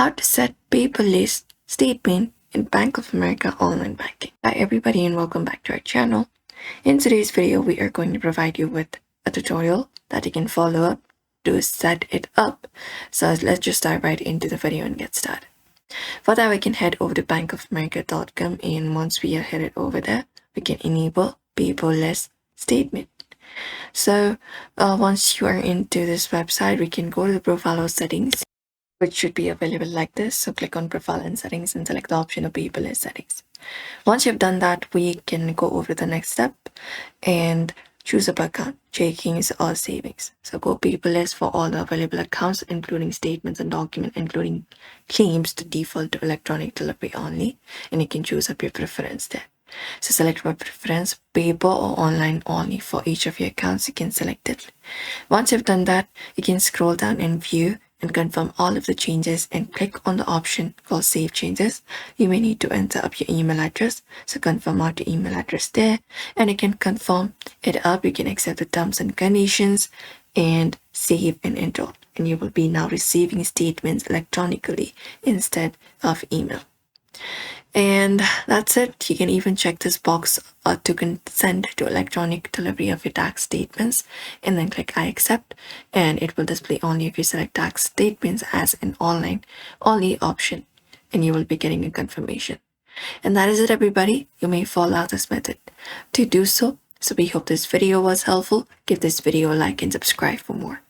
How to set paperless statement in Bank of America online banking. Hi everybody and welcome back to our channel. In today's video, we are going to provide you with a tutorial that you can follow up to set it up. So let's just dive right into the video and get started. For that, we can head over to bankofamerica.com, and once we are headed over there, we can enable paperless statement. So once you are into this website, we can go to the profile or settings, which should be available like this. So click on profile and settings and select the option of paperless settings. Once you've done that, we can go over to the next step and choose up account, checkings or savings. So go paperless for all the available accounts, including statements and documents, including claims, to default to electronic delivery only, and you can choose up your preference there. So select my preference, paper or online only. For each of your accounts, you can select it. Once you've done that, you can scroll down and view and confirm all of the changes and click on the option called Save Changes. You may need to enter up your email address, so confirm out your email address there, and you can confirm it up. You can accept the terms and conditions and save and enroll, and you will be now receiving statements electronically instead of email. And that's it. You can even check this box to consent to electronic delivery of your tax statements, and then click I accept, and it will display only if you select tax statements as an online only option, and you will be getting a confirmation. And that is it, everybody. You may follow out this method to do so. So we hope this video was helpful. Give this video a like and subscribe for more.